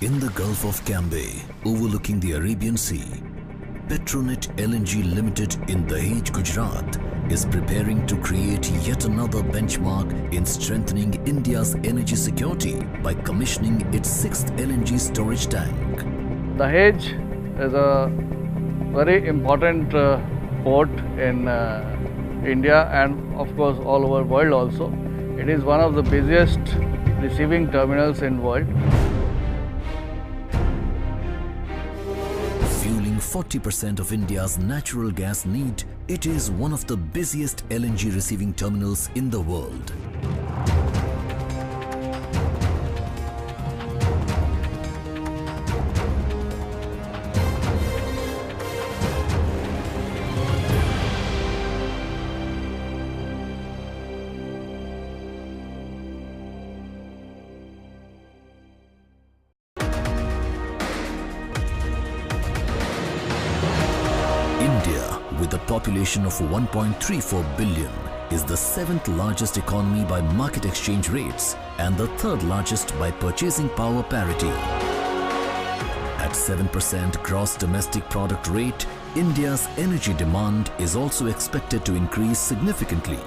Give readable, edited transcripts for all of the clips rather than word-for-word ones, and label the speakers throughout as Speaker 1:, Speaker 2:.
Speaker 1: In the Gulf of Cambay, overlooking the Arabian Sea, Petronet LNG Limited in Dahej, Gujarat is preparing to create yet another benchmark in strengthening India's energy security by commissioning its 6th LNG storage tank.
Speaker 2: Dahej is a very important port in India and of course all over world also. It is one of the busiest receiving terminals in world.
Speaker 1: Fueling 40% of India's natural gas need, it is one of the busiest LNG receiving terminals in the world. India, with a population of 1.34 billion, is the 7th largest economy by market exchange rates and the 3rd largest by purchasing power parity. At 7% gross domestic product rate, India's energy demand is also expected to increase significantly,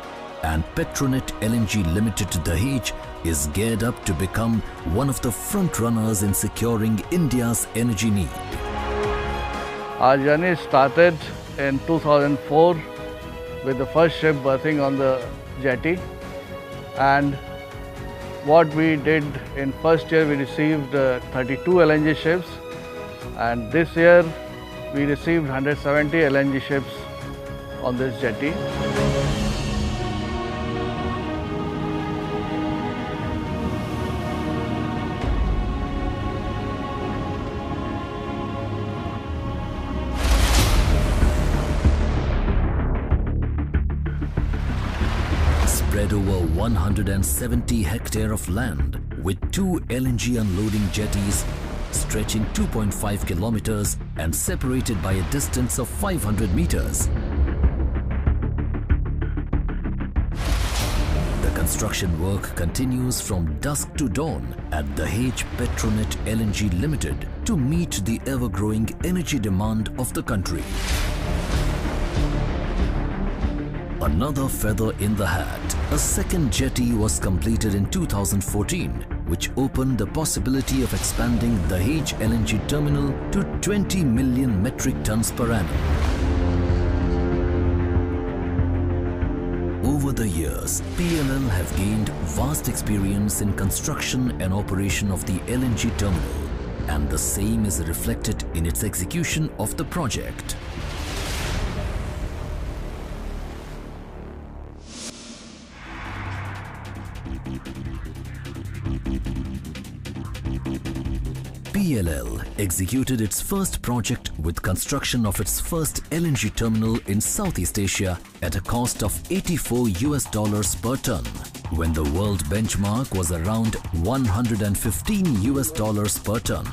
Speaker 1: and Petronet LNG Limited Dahej is geared up to become one of the front runners in securing India's energy need.
Speaker 2: Our journey started in 2004 with the first ship berthing on the jetty, and what we did in first year, we received 32 LNG ships, and this year we received 170 LNG ships on this jetty.
Speaker 1: Spread over 170 hectares of land with 2 LNG unloading jetties stretching 2.5 kilometers and separated by a distance of 500 meters. The construction work continues from dusk to dawn at Dahej Petronet LNG Limited to meet the ever-growing energy demand of the country. Another feather in the hat, a second jetty was completed in 2014, which opened the possibility of expanding the Dahej LNG terminal to 20 million metric tons per annum. Over the years, PLL have gained vast experience in construction and operation of the LNG terminal, and the same is reflected in its execution of the project. PLL executed its first project with construction of its first LNG terminal in Southeast Asia at a cost of $84 per ton, when the world benchmark was around $115 per ton.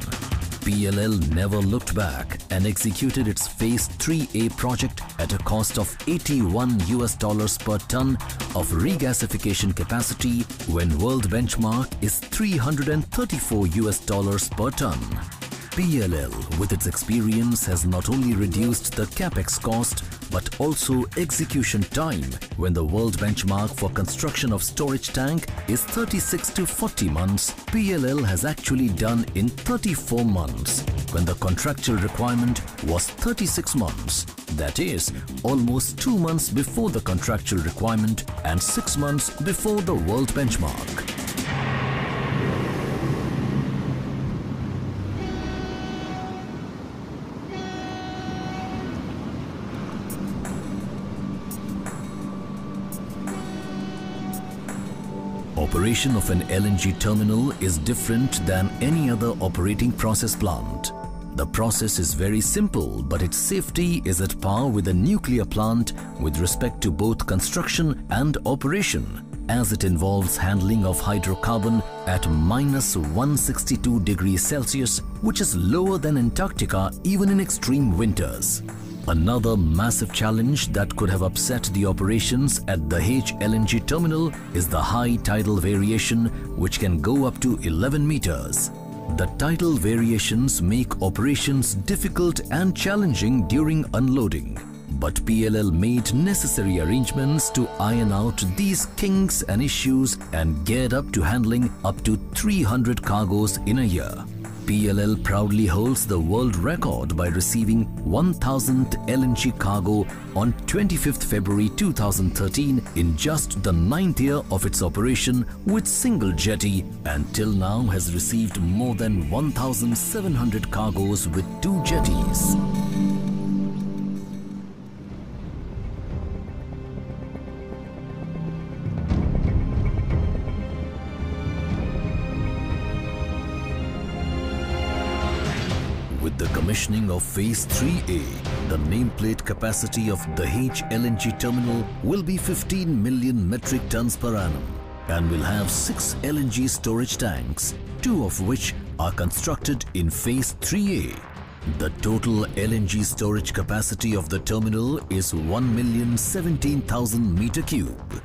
Speaker 1: PLL never looked back and executed its Phase 3A project at a cost of $81 per ton of regasification capacity when world benchmark is $334 per ton. PLL, with its experience, has not only reduced the capex cost but also execution time when the world benchmark for construction of storage tank is 36 to 40 months. PLL has actually done in 34 months when the contractual requirement was 36 months. That is, almost 2 months before the contractual requirement and 6 months before the world benchmark. Operation of an LNG terminal is different than any other operating process plant. The process is very simple, but its safety is at par with a nuclear plant with respect to both construction and operation, as it involves handling of hydrocarbon at minus 162 degrees Celsius, which is lower than Antarctica even in extreme winters. Another massive challenge that could have upset the operations at Dahej LNG terminal is the high tidal variation, which can go up to 11 meters. The tidal variations make operations difficult and challenging during unloading. But PLL made necessary arrangements to iron out these kinks and issues and geared up to handling up to 300 cargoes in a year. PLL proudly holds the world record by receiving 1000th LNG cargo on 25th February 2013 in just the 9th year of its operation with single jetty, and till now has received more than 1700 cargoes with 2 jetties. With the commissioning of Phase 3A, the nameplate capacity of the Dahej LNG terminal will be 15 million metric tons per annum and will have 6 LNG storage tanks, 2 of which are constructed in Phase 3A. The total LNG storage capacity of the terminal is 1,017,000 meter cube.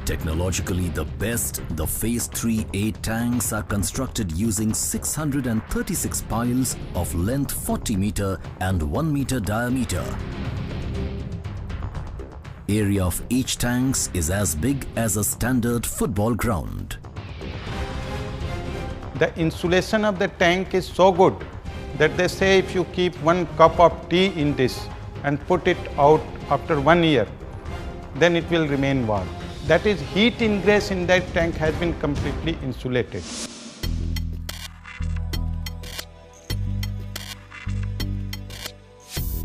Speaker 1: Technologically the best, the Phase 3A tanks are constructed using 636 piles of length 40 meter and 1 meter diameter. Area of each tanks is as big as a standard football ground.
Speaker 3: The insulation of the tank is so good that they say if you keep 1 cup of tea in this and put it out after 1 year, then it will remain warm. That is, heat ingress in that tank has been completely insulated.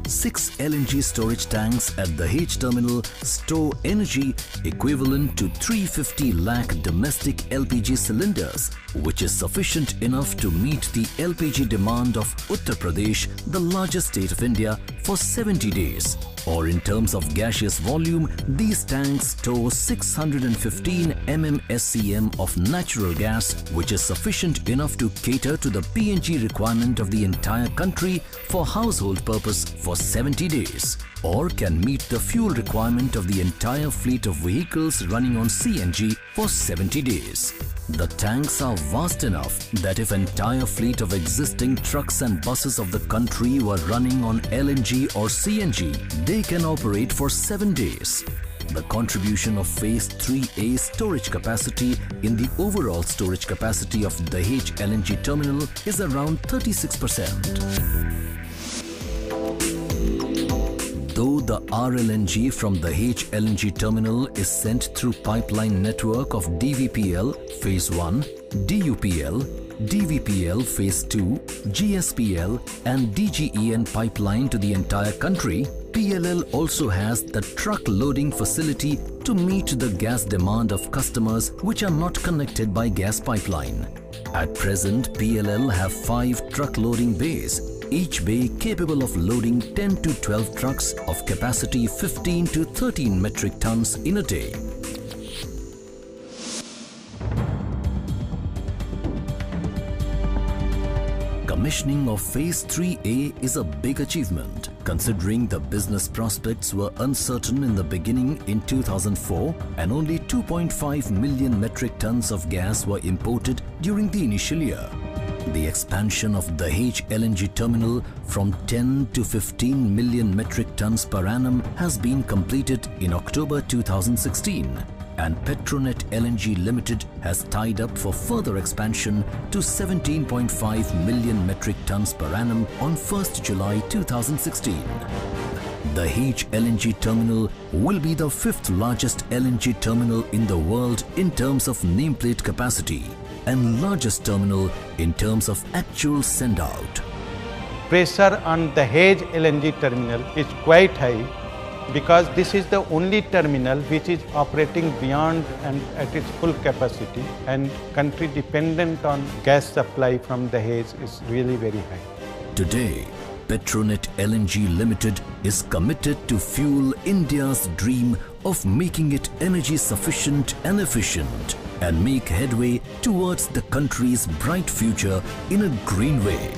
Speaker 1: Six LNG storage tanks at the Dahej terminal store energy equivalent to 350 lakh domestic LPG cylinders, which is sufficient enough to meet the LPG demand of Uttar Pradesh, the largest state of India, for 70 days. Or in terms of gaseous volume, these tanks store 615 MMSCM of natural gas, which is sufficient enough to cater to the PNG requirement of the entire country for household purpose for 70 days, or can meet the fuel requirement of the entire fleet of vehicles running on CNG for 70 days. The tanks are vast enough that if entire fleet of existing trucks and buses of the country were running on LNG or CNG, they can operate for 7 days. The contribution of Phase 3A storage capacity in the overall storage capacity of the Dahej LNG terminal is around 36%. Though the RLNG from the Dahej LNG terminal is sent through pipeline network of DVPL Phase 1, DUPL, DVPL Phase 2, GSPL and DGEN pipeline to the entire country, PLL also has the truck loading facility to meet the gas demand of customers which are not connected by gas pipeline. At present, PLL have 5 truck loading bays, each bay capable of loading 10 to 12 trucks of capacity 15 to 13 metric tons in a day. Commissioning of Phase 3A is a big achievement, considering the business prospects were uncertain in the beginning in 2004 and only 2.5 million metric tons of gas were imported during the initial year. The expansion of the Dahej LNG terminal from 10 to 15 million metric tons per annum has been completed in October 2016, and Petronet LNG Limited has tied up for further expansion to 17.5 million metric tons per annum on 1st July 2016. The Dahej LNG terminal will be the 5th largest LNG terminal in the world in terms of nameplate capacity and largest terminal in terms of actual send-out.
Speaker 3: Pressure on the Dahej LNG terminal is quite high because this is the only terminal which is operating beyond and at its full capacity, and country dependent on gas supply from the Dahej is really very high.
Speaker 1: Today, Petronet LNG Limited is committed to fuel India's dream of making it energy sufficient and efficient and make headway towards the country's bright future in a green way.